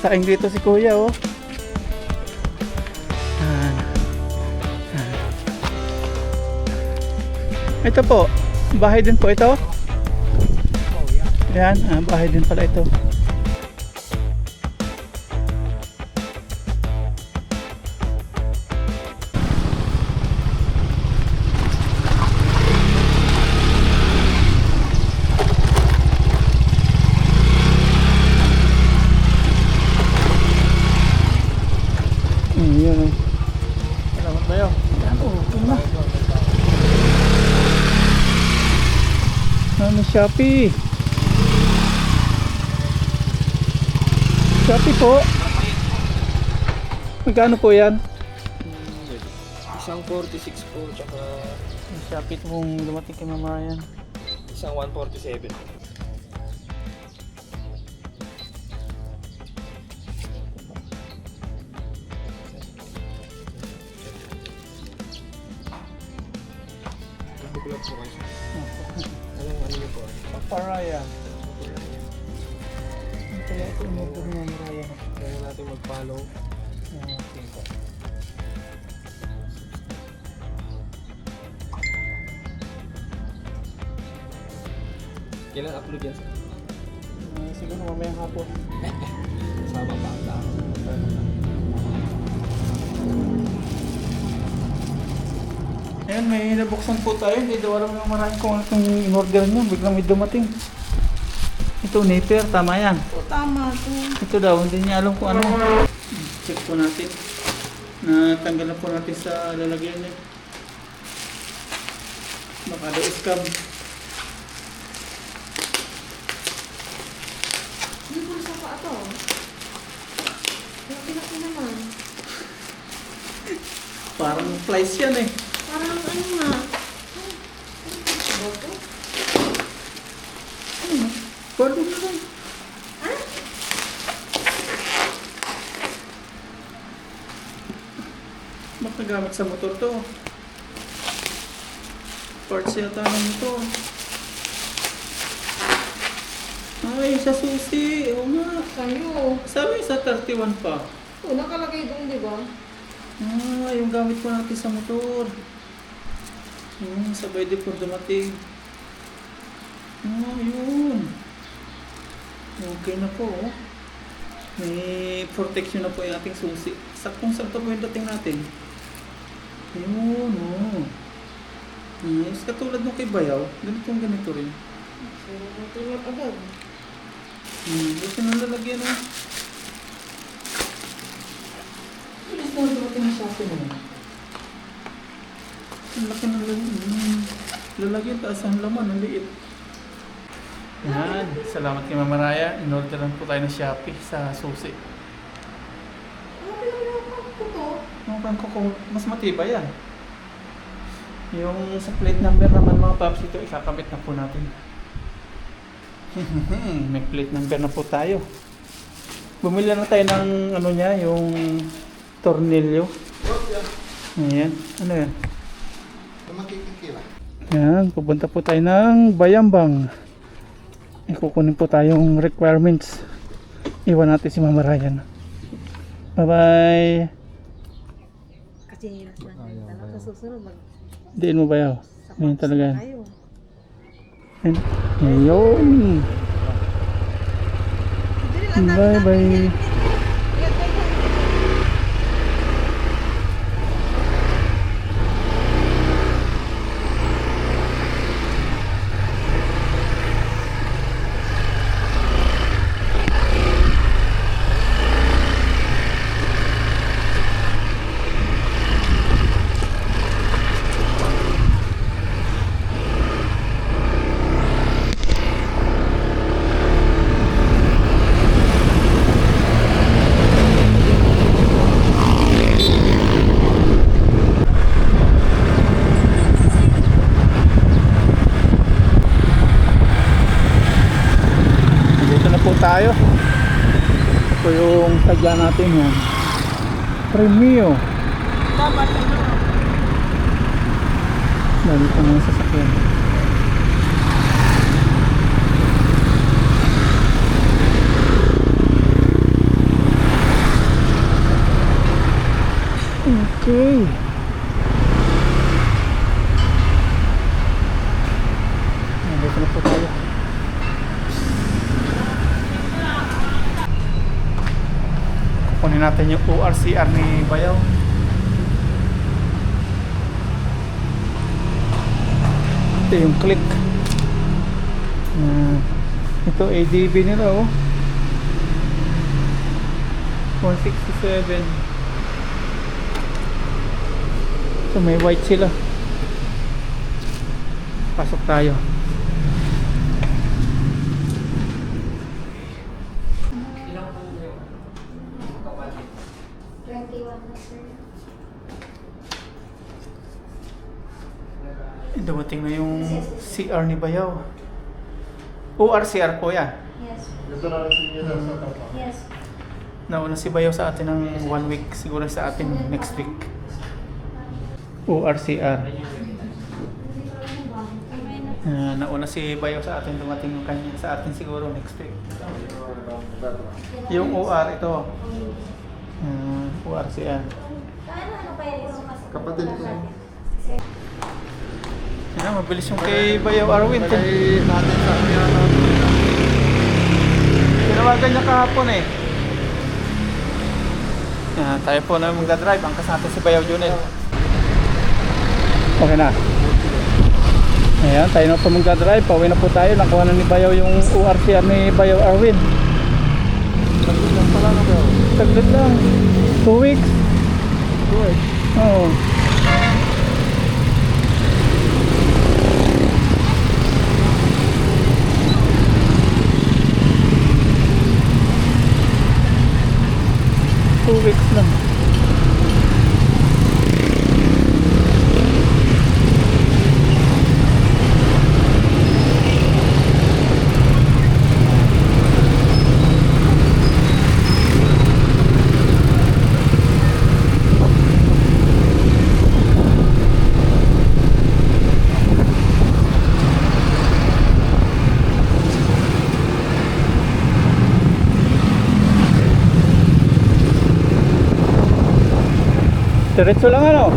nagsasaing dito si kuya, oh. Ito po, bahay din po ito. Yan, bahay din pala ito. Yan, salamat ba yun? Yan, ito na. Shopee. Shopee po. Magkano po yan? Isang 46 po, tsaka Shopee kung dumating kay mama yan. isang 147. Bukulat po kayo. Anong ano niyo po? Paparaya. Kaya ito umubog niya maraya. Kaya natin mag-follow. Okay po. Kailan upload yan? Siguro mamayang hapon. Sama pa ang tao. Ayan, may nabuksan po tayo. Hindi daw alam yung marami kung itong in-order nyo. Biglang may dumating. Ito, nipper. Tama yan. O, tama to. Ito daw, hindi niya alam kung ano. Check po natin. Natanggal na po natin sa lalagyan niya. Baka daw scam. Hindi ko sa pa ito. Laki-laki naman. Parang flies yan eh. Parang ano nga. Bato? Pwede na lang. Ha? Ba't nagamit sa motor to? Parts yata ng motor. Ay, sa susi. Oo nga. Sa'yo. Sabi sa 31 pa. O, nakalagay doon, di ba? Yung gamit po natin sa motor. Sabay din po dumating. Yun. Okay na po. Oh. May protection na po yung ating susi. Saktong-sakto po yung dating natin. Yun, oh. Yes, katulad nung kay Bayaw, ganito rin. So, natulad agad. Gusto nang lalagyan, oh. Alis na dumating na sa akin, oh. Ang laki ng lalagyan, taas ang laman, ang liit. Yan, salamat kay Mama Raya. In-orderan po tayo ng Shopee sa susi. Ano pinaglapan ko to? Mukhang kung mas matibay yan. Yung sa plate number naman mga paps, ito ikakabit na po natin. May plate number na po tayo. Bumili na tayo ng ano niya, yung tornilyo. Ayan, ano yan? Yan, pupunta po tayo ng Bayambang. Ikukunin po tayong requirements. Iwan natin si Mama Ryan. Bye bye. Kasi hinas na. Talaga sa susunod mag... Diin mo ba yaw? Ganyan talaga yan. Tayo. Ayun. Bye bye. Tayo. Ito yung sadya natin yan. Premio. Dapat ano? Dali pa mga sasakyan. Okay. Nandito na po tayo. Kunin natin yung ORCR ni Bayaw. Ito yung click. Ito ADB nila oh. 167. So may white sila. Pasok tayo. Dumating na yung CR ni Bayaw. ORCR po yan. Yes. Yes. Nauna si Bayaw sa atin ng 1 week. Siguro sa atin next week. ORCR. Nauna si Bayaw sa atin. Dumating yung kanya sa atin siguro next week. Yung OR ito. ORCR. Kapatid ko. Yan, mabilis yung kay Bayaw Arwin. Lagay natin sa piano. Tinawagan niya kahapon eh. Yan, tayo po na magdadrive. Angkas natin si Bayaw Junel. Okay na. Ayan, tayo na po magdadrive. Pauwi na po tayo. Nakuha na ni Bayaw yung ORCR ni Bayaw Arwin. Saglit lang pala na ba? Saglit lang. 2 weeks. Good. Oo. Weeks lang. Diretso lang ano?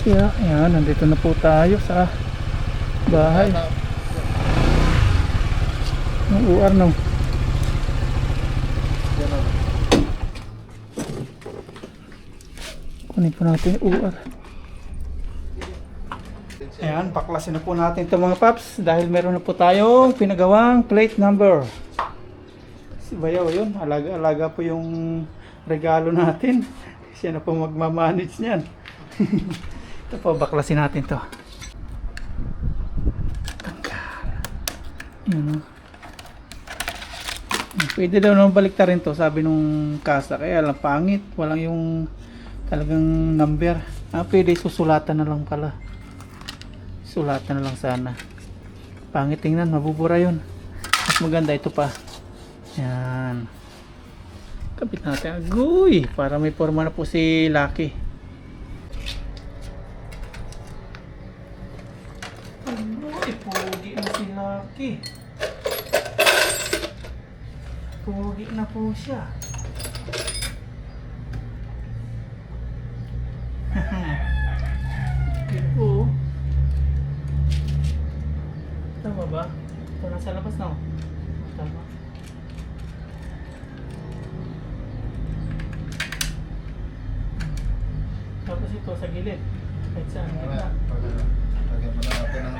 Kaya, ayan, nandito na po tayo sa bahay. Ang UR no. Kunin po natin yung UR. Ayan, baklasin na po natin ito mga paps. Dahil meron na po tayong pinagawang plate number. Si Bayaw yun, alaga-alaga po yung regalo natin. Siya na po magmamanage niyan. Ito po, baklasin natin to. Tanggal. Yun o. Pwede daw naman baliktarin to, sabi nung kasa. Kaya lang pangit, walang yung talagang number. Pwede susulatan na lang pala. Sulatan na lang sana. Pangit tingnan, mabubura yun. Mas maganda ito pa. Yan. Kapit natin. Agoy! Para may forma na po si Lucky. Ay, pogi na si Lucky. Pogi na po siya. Okay po. Tama ba? Ito nasa labas na. Tama. Tapos ito sa gilid. Kahit saan gitna. Lagyan mo na natin ang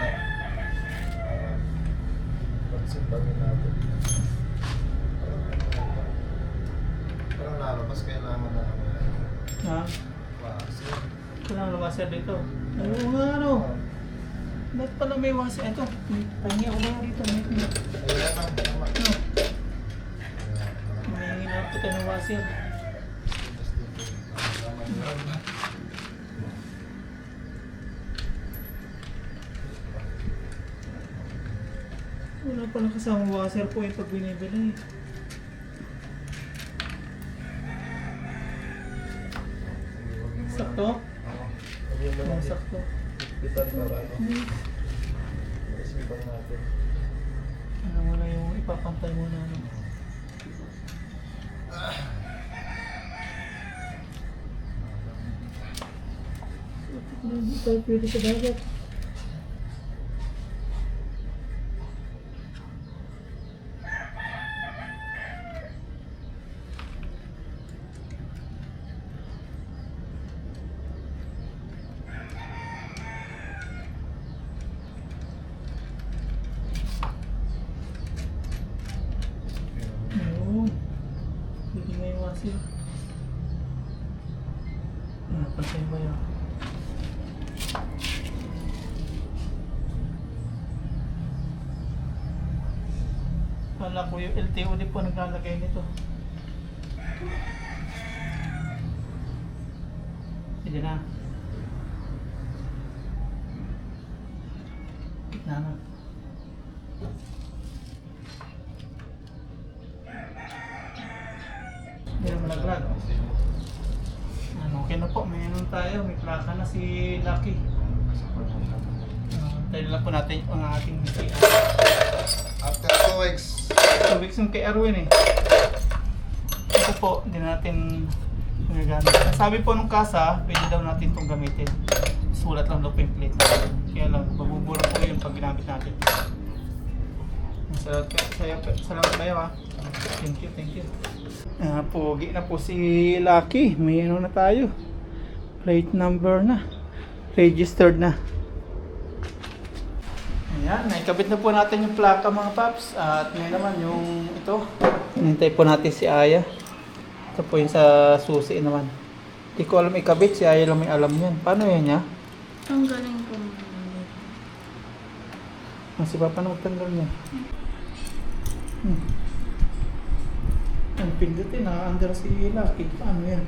pagsipagin natin. Parang lalabas kailangan na Ha? washer. Kailangan ng washer dito. Oo nga ano. Ba't pala may washer? Ito. Pahingi ako na dito. Ayan lang, tama. Ano? May hinap ko tayo ng washer. Wala pala kasama washer po yung pag binibili. Sakto? Lagyan mo Oo, lang sakto. bitan para ano. Isipang natin. Ano mo na yung ipapantay mo na ano. Hindi tayo pwede sa dagat. Ayun. Hindi may wasir. Pantay mo yun. Kala ko yung LTO di po naglalagay nito. Sige na. Gitna na. Hindi na malaglag. Ano, okay na po. May ano tayo. May plaka na si Lucky. Tayo lang po natin ang ating CR. After 2 weeks, 2 weeks yung kay Erwin eh. Ito po, hindi natin ginagamit. Sabi po nung kasa, pwede daw natin itong gamitin. Sulat lang daw po yung plate. Kaya lang, mabubura po yun pag ginamit natin. Salamat kayo ha. Thank you, thank you. Pogi na po si Lucky. May ano na tayo. Plate number na. Registered na. Ayan, naikabit na po natin yung plaka mga paps. At ngayon naman yung ito. Hinintay po natin si Aya. Ito po yung sa susi naman. Hindi ko alam ikabit, si Aya lang may alam yan. Paano yan niya? Ang galing ko naman. Si Papa na magtanggal niya. Ang pindutin ha, under si Lucky. Paano yan?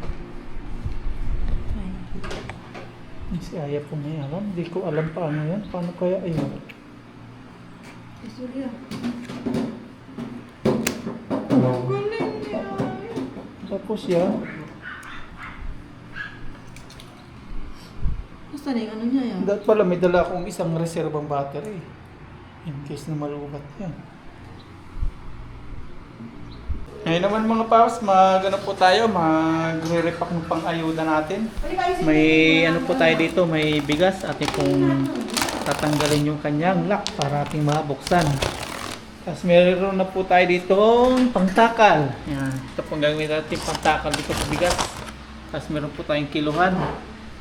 Si Aya po may alam. Hindi ko alam paano yan. Paano kaya ayun? Isulya. Tapos yan. Basta na yung ano niya yan? Dapat pala may dala akong isang reservang battery. In case na malubat yan. Ngayon naman mga paps, mag-ano po tayo, magre-repack ng pang-ayuda natin. May ano po tayo dito, may bigas. Ating pong tatanggalin yung kanyang lock para ating mabuksan. Tapos meron na po tayo dito pangtakal. Yan. Ito pong gagawin natin pangtakal dito sa bigas. Tapos meron po tayong kiluhan.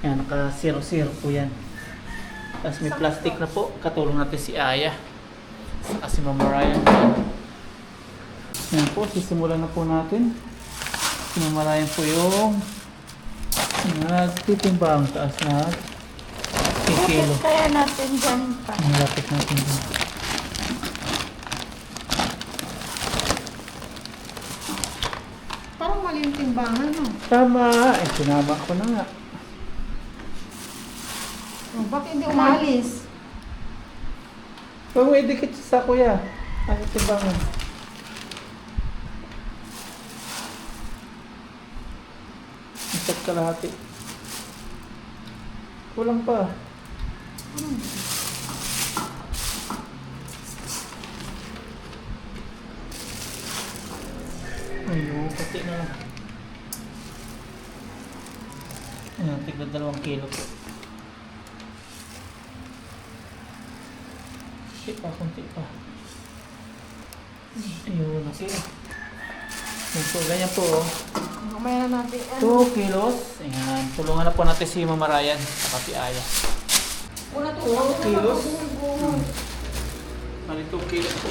Yan, naka 0-0 po yan. Tapos may plastic na po. Katulong natin si Aya. Saka si Mama Ryan. Yan po, sisimulan na po natin. Si Mama Ryan po yung nagtitimbang taas na 10 kilo. Kaya natin dyan pa. Malapit natin dun. Parang mali yung timbangan, no? Tama! Eh, sinama ko na nga. Oh, bakit hindi umalis? Huwag mo idikit sa kuya. Ano timbangan? Isat kalahati. Kulang pa. konti na lang. Ayan, tignan 2 kilo po. Konti pa. Ayun, okay. So, ganyan po. Mamaya na natin. 2 kilos. Ayan, tulungan na po natin si Mama Ryan at si Aya. Una to. 2 kilos. Ano 2 kilos po.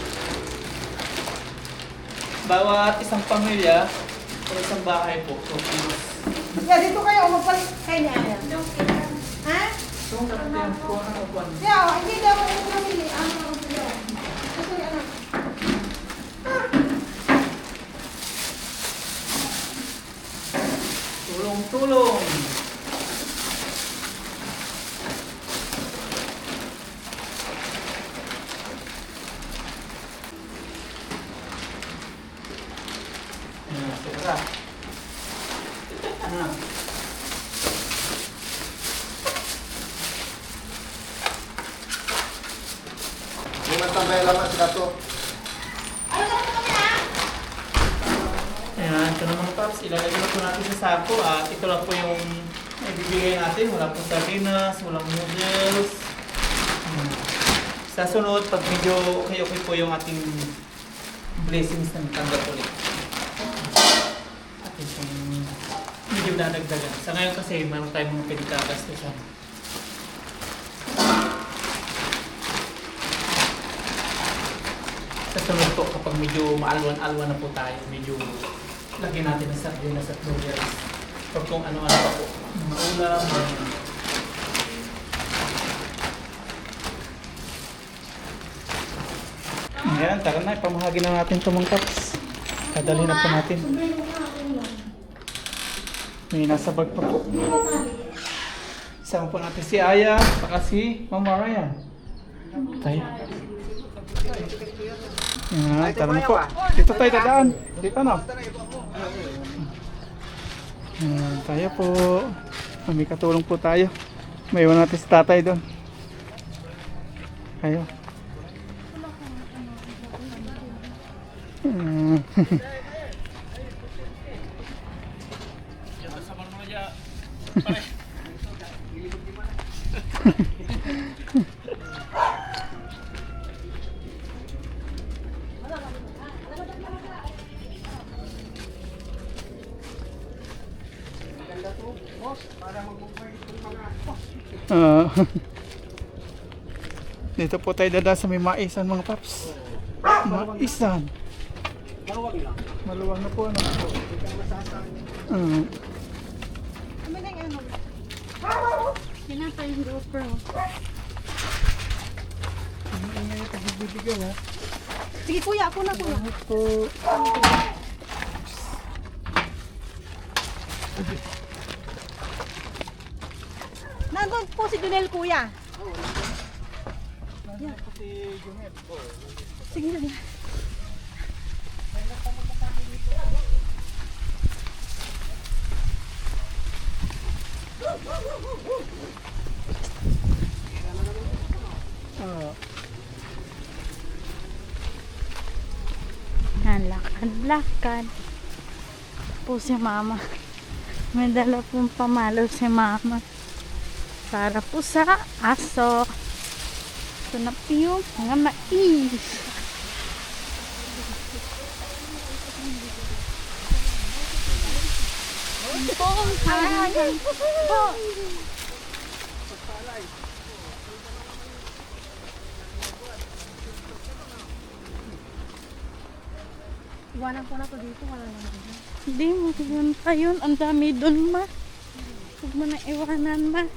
Bawat isang pamilya o isang bahay po, 2 kilos. Yeah, dito kayo. Magpalit kayo ni Aya. Ha? So, natin po ang upuan. Yeah, hindi daw ako namili. Ano sila? Ito yung anak. Tulong-tulong! Ayan, sira. Ayan. Lima tambay laman sila to. Ayan, ito naman Paps, ilalagay na po natin sa sako at ito lang po yung ibibigay natin. Wala po sardinas, walang noodles. Sa sunod, pag medyo okay po yung ating blessings na natanggap ulit. At itong medyo dadagdagan. Sa ngayon kasi, meron tayong mga pinagkagastusan. Sa sunod po, kapag medyo maalwan-alwan na po tayo, medyo lagyan natin ng sardinas at noodles. O kung ano-ano pa po. Mga ulam, ayan, tara na, ipamahagi na natin itong mga cups. Kadali na po natin. May nasa bag pa po. Isama po natin si Aya, saka si Mama Ryan. Tayo. Ayan, tara na po. Dito tayo dadaan. Dito na. Ayan, tayo po. May katulong po tayo. May iwan natin si tatay doon. Ayo. Dito po tayo dadaan sa may maisan mga paps. Maisan. Maluwag na po ano. Kami na yung ano. Pinapa yung GoPro. Sige kuya, ako na kuya. Nandun po si Junel kuya. Yeah. Sige na. Lakad-lakad po si mama. May dala pong pamalo si mama para po sa aso. Ito na po yung mga mais. Pong hangin po. Iwanan ko na to dito, wala naman dito. Hindi mo yun pa yun. Ang dami dun ma. Huwag mo na iwanan ma.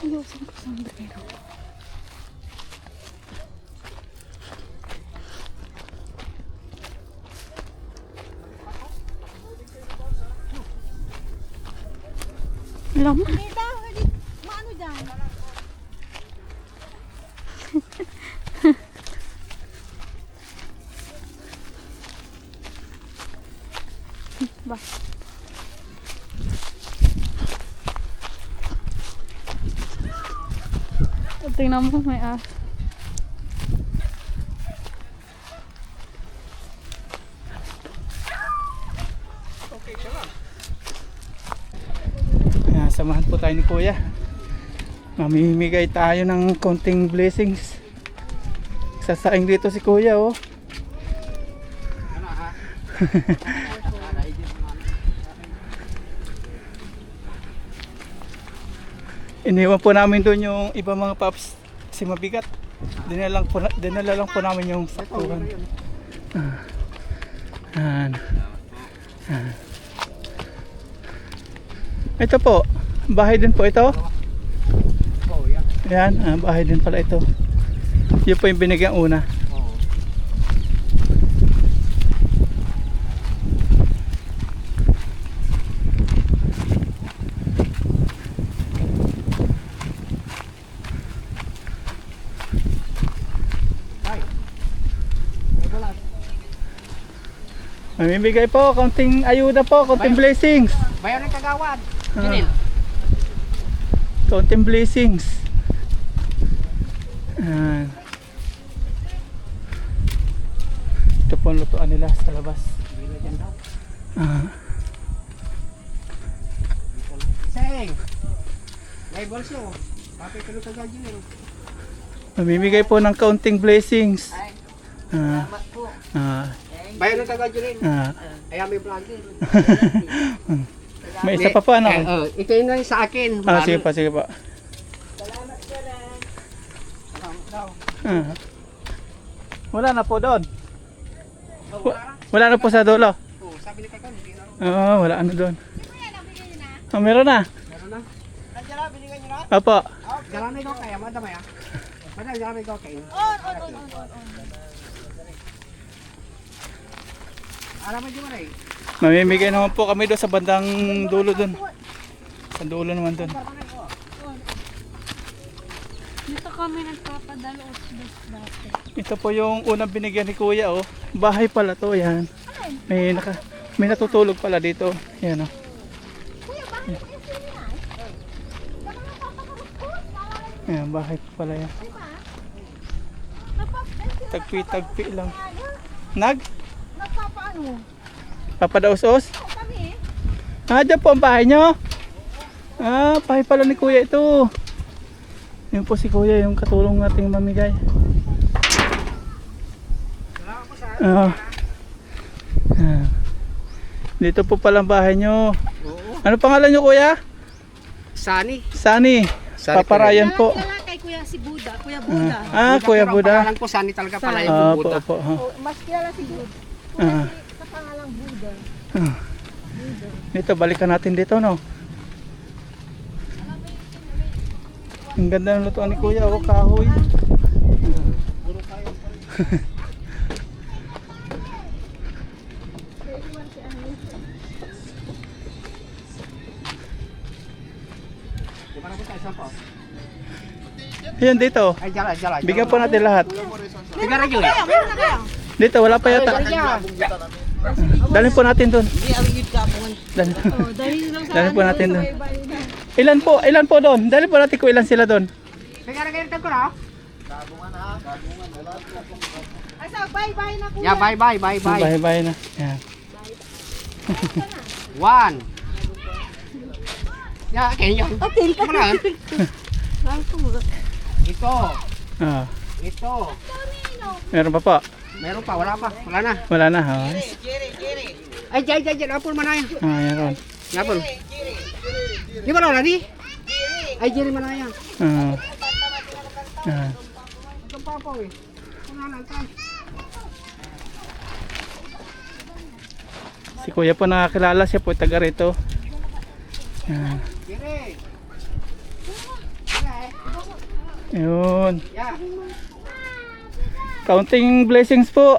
Ayusin ko sombrero. Alam mo? Kita, hindi, maano dyan? Ba? tingnan mo, may aso. Ayan, samahan po tayo ni Kuya. Mamimigay tayo ng konting blessings. Sasaing dito si Kuya, oh. Iniwan po namin doon yung iba mga paps kasi mabigat. Dinala lang po namin yung saktuhan. Ito po, bahay din po ito. Yan, bahay din pala ito. Yun po yung binigyan una. Mamimigay po, konting ayuda po, konting blessings. Bayan ng kagawad. Konting blessings. Ayan. Ito po ang lutuan nila sa labas. Seng. May bolso. Papi ka luto gajin. Mamimigay po ng kaunting blessings. Salamat po. Bayan ng kagajin. Ay may vlog din. May isa pa po ano? Ito yun lang sa akin. Sige pa, sige pa. Salamat ka lang. Wala na po doon. Wala na po sa dulo. Sabi ni Kakao, hindi na. Wala ano doon. Meron na. Meron na. Nandiyan na, binigyan nyo na. Opo. Jalan ko kaya, madam ya. Madam, jalan ko kayo. On. Alam mo dyan eh. Mamimigay naman po kami doon sa bandang dulo doon. Sa dulo naman doon. Dito kami nagpapadalo dati. Ito po yung unang binigyan ni Kuya, oh. Bahay pala to, yan. May natutulog pala dito. Yan, oh. Yan, bahay pala yan. Tagpi lang. Nagpapaano? Papadaos-os? Kami. Dyan po ang bahay nyo. Bahay pala ni Kuya ito. Yan po si Kuya, yung katulong nating mamigay. Dito po pala ang bahay nyo. Ano pangalan nyo, Kuya? Sani. Sani. Paparayan po. Kilala kay Kuya si Buda. Kuya Buda. Kuya Buda. Pangalan ko Sani talaga pala Sani. yung Buda. Opo. Mas kilala si Buda. Sa pangalang Buda. Dito, balikan natin dito, no? Ang ganda ng lutuan ni Kuya, oh, kahoy. Ayan dito. Ay, jalan. Bigyan po natin lahat. Tiga rin yun. Meron na kayo. Dito, wala pa yata. Dalhin po natin doon. Dalhin po natin doon. Ilan po doon? Dalhin po natin kung ilan sila doon. Tiga rin ko na. Ay, sa bye-bye na Kuya. Yeah, bye. Bye na. Yan. One. Yeah, kayo. Atin ka. Ano na? Ito. Ah, Ito. meron pa po. Meron pa, wala pa. Wala na. Wala na. Ay, jay. Apple manay. Yan ron. Apple. Di ba wala ni? Ay, jiri manay yan. Ito pa po eh. Wala na ito. Si Kuya po nakakilala, siya po taga rito. Yan. Jiri. Yun. Yeah. Counting blessings po.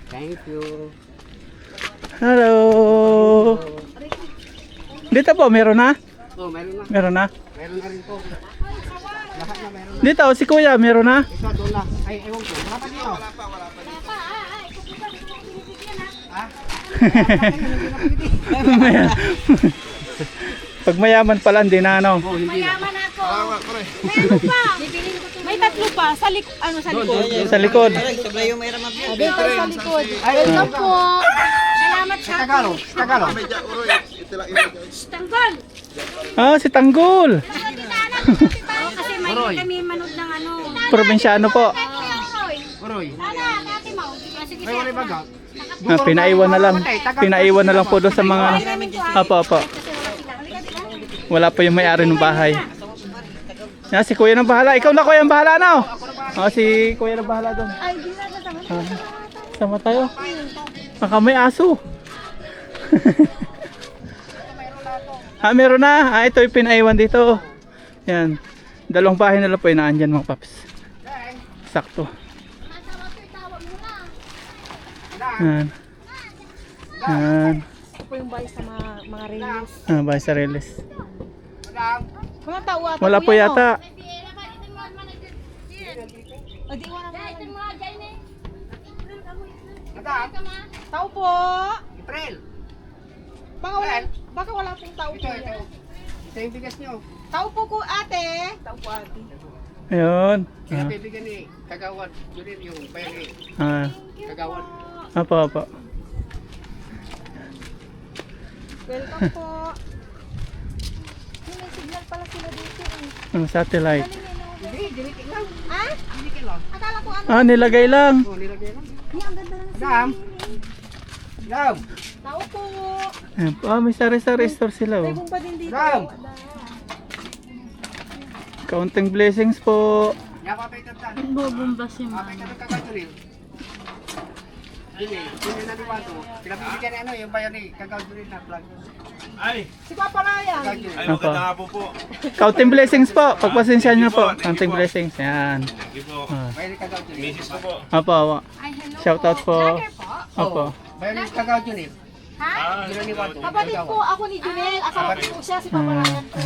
Thank you. Hello. Dito po, meron na? Oh, meron na. Meron na? Meron na rin po. Lahat na meron na. Dito, si Kuya, meron na? Ito, doon na. Ay, ewan ko. Wala pa dito. Ha? Pag mayaman pala, hindi na ano. Oh, hindi na. Mayaman ako. Salamat, pre. May tatlo pa. Sa likod. Ano sa likod? Sa likod. Sa likod. Welcome po. Salamat sa Tagalog. Tagalog. Medya, uroy. Ito lang ito. Tanggol. Ah, si Tanggol. Oo, kasi may kami manood ng ano. Probinsyano po. Uroy. Ate Mau. Sige, May wala baga. Ah, pinaiwan na lang. Pinaiwan na lang po doon sa mga... Apo. Wala po yung may-ari ng bahay. Yan, si Kuya nang bahala. Ikaw na Kuya ang bahala na. Si Kuya nang bahala doon. Ay, di na nasama. Sama tayo. Baka may aso. Meron na. Ito yung pinaiwan dito. Yan. Dalawang bahay na lang po yung naandyan mga paps. Sakto. Yan. Yan. Ito po yung bahay sa mga release. Bahay sa Reles. Mga tao ata. Wala po yata. O di wala na. Madam. Tao po. April. Baka wala pong tao po. Ito. Ito yung bigas nyo. Tao po ko ate. Tao po ate. Ayun. Kaya bibigyan ni Kagawad. Yun rin yung bayan ni Kagawad. Apo. Welcome po. May signal pala sila dito eh. Satellite. Hindi, dinikin lang. Ha? Dinikin lang. Akala ko ano. Nilagay lang. Oh, nilagay lang. Ang ganda lang sa Madam. Madam. tao po. Ayan po. May sari-sari store sila. May Oh. bumpa din dito. Madam. Counting blessings po. Yapapay tantan. Bubumba si Apay mama. tantan kagawad. Hindi na niwato. Pinabibigyan ni ano, yung bayan ni Kagawad na vlog. Si Papa Ryan. Kagawad. Opo. Counting blessings po. Pagpasensyahan nyo po. Counting blessings. Yan. Bayan ni Kagawad. Misis ko po. Opo. Ay, hello. Shout out po. po. Opo. Bayan ni Kagawad yun eh. Ha? Hindi na niwato. Kapatid po ako ni Junel. Asawa ko po siya si Papa Ryan po.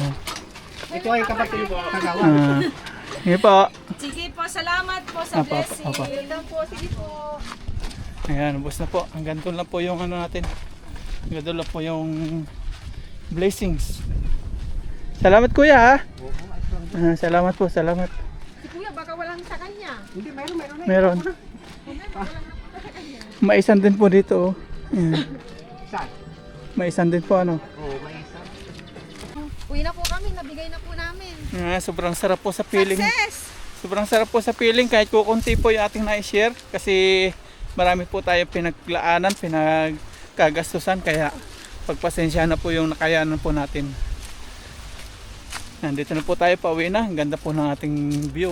Ito ay kapatid ni Kagawad. Sige po. Sige po, salamat po sa Apa, blessing. apa. Welcome po, sige po. Ayan, ubos na po. Hanggang doon lang po yung ano natin. Hanggang doon lang po yung blessings. Salamat kuya ha. Salamat po, salamat. Si Kuya, baka walang sa kanya. Hindi, meron na. Meron. Maisan din po dito. Oh. Ayan. Saan? Maisan din po ano. Oo, may isa. Uwi na po kami, nabigay na po namin. Sobrang sarap po sa feeling. Success! Sobrang sarap po sa feeling kahit kukunti po yung ating na-share. Kasi marami po tayo pinaglaanan, pinagkagastusan. Kaya pagpasensya na po yung nakayanan po natin. Nandito na po tayo, pauwi na. Ang ganda po ng ating view.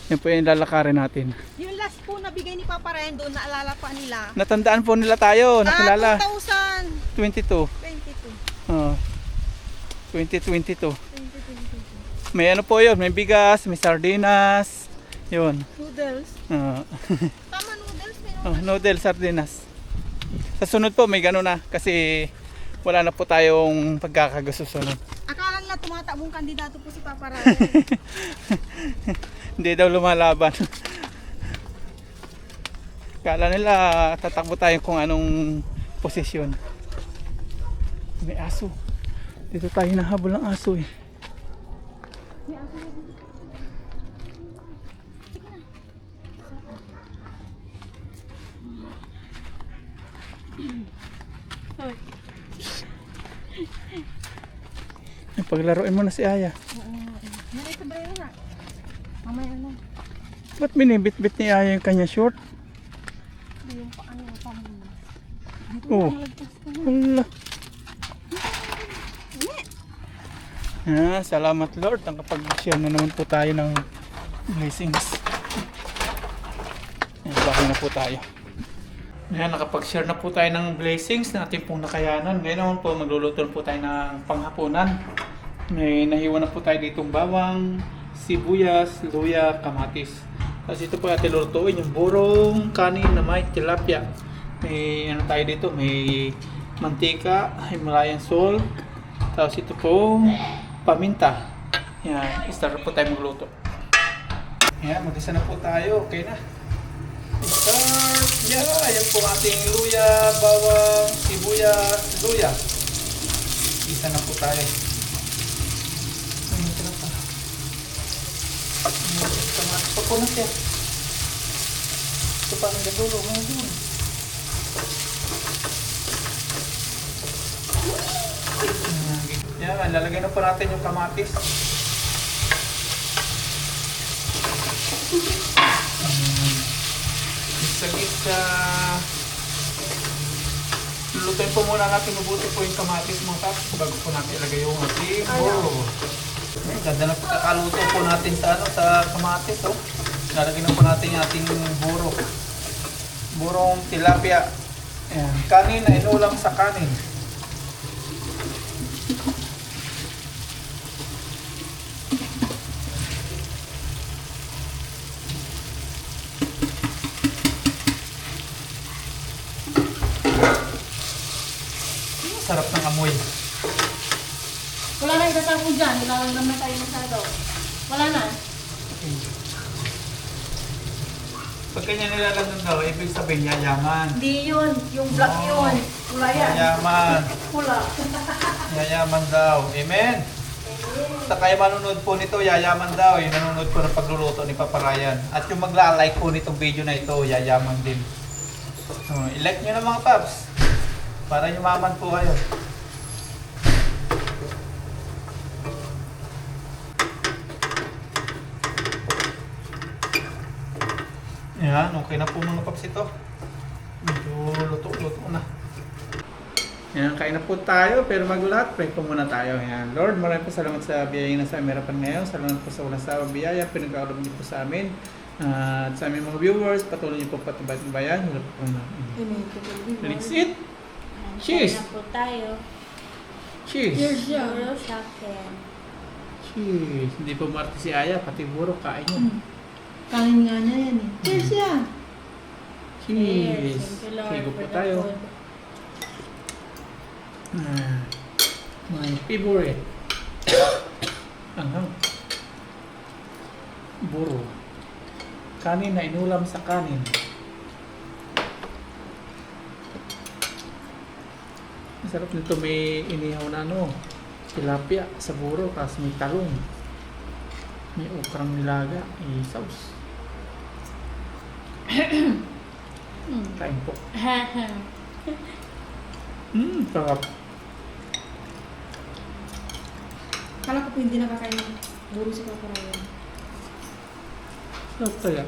Yan po yung lalakarin natin. Yung last po nabigay ni Papa Ryan doon, naalala pa nila. Natandaan po nila tayo, nakilala. 2022. 2022. May ano po yun, may bigas, may sardinas. Yun. Noodles. Tama, noodles. Noodles, sardinas. Sa sunod po may gano'n na kasi wala na po tayong pagkakagasusunod. Akala nila tumatakbong kandidato po si Papa Ryan. Hindi daw lumalaban. Kala nila tatakbo tayo kung anong posisyon. May aso. Dito tayo nahabol ng aso eh. Paglaruin mo na si Aya. Nalito ba yun na? Mamaya na. Ba't binibit-bit ni Aya yung kanya short? Yung paano yung pamuna. Oh. Hala. Salamat Lord. Nakapag-share na naman po tayo ng blessings. Bakit na po tayo. Ayan, nakapag-share na po tayo ng blessings na ating pong nakayanan. Ngayon naman po magluluto po tayo ng panghapunan. May nahiwan na po tayo ditong bawang, sibuyas, luya, kamatis. Tapos ito po ating lulutuin yung burong kanin na may tilapia. May ano tayo dito, may mantika, Himalayan salt. Tapos ito po paminta. Yan, start po tayo magluto. Yan, mag-isa na po tayo. Okay na. Start! Yeah, ayan po ating luya, bawang, sibuyas, luya. Isa na po tayo. Ito po na siya. Ito pa ng dulo. Ngayon. Yan, lalagay na po natin yung kamatis. Isa-isa. Lulutuin po muna natin mabuti po yung kamatis mga paps bago po natin ilagay yung ating buro. Ganda na pagkakaluto po natin sa sa kamatis. Oh. Lalagay na po natin yung ating buro. Burong tilapia. Ayan. Kanin na inulam sa kanin. Sarap ng amoy. Wala na itatapon dyan. Ilalang naman tayo masyado. Wala na. Pag kanya nilalagyan daw, ibig sabihin yayaman. Hindi yun. Yung black Oo. yun. Wala yan. Yayaman. Wala. Yayaman daw. Amen. Sa kayo manunod po nito, yayaman daw. Yung nanonood po ng pagluluto ni Papa Ryan. At yung magla-like po nitong video na ito, yayaman din. I-like nyo na mga paps. Para yumaman po kayo. Yan, okay na po mga paps ito. Medyo luto-luto na. Yan, kain na po tayo. Pero magulat, pray po muna tayo. Yan. Lord, maraming po salamat sa biyaya na sa amerapan ngayon. Salamat po sa walang sawang biyaya. Pinag-aalab niyo po sa amin. At sa aming mga viewers, patuloy niyo po patubay-tubayan. Wala po na. Let's eat! Cheers! Kain na po tayo. Cheers! Buro sa akin. Cheers! Hindi po marte si Aya, pati buro kain niya. Kanin nga niya yan eh. Cheers yan! Cheers! Thank you, Lord, Sigo po for the tayo. food. My favorite. Anghang. Buro. Kanin na inulam sa kanin. Masarap nito, may inihaw na tilapia sa buro, tapos may talong. May okrang nilaga, sauce. Kain po. Sarap. Kala ko po hindi nakakain ng buro si Papa Ryan. Sarap kaya.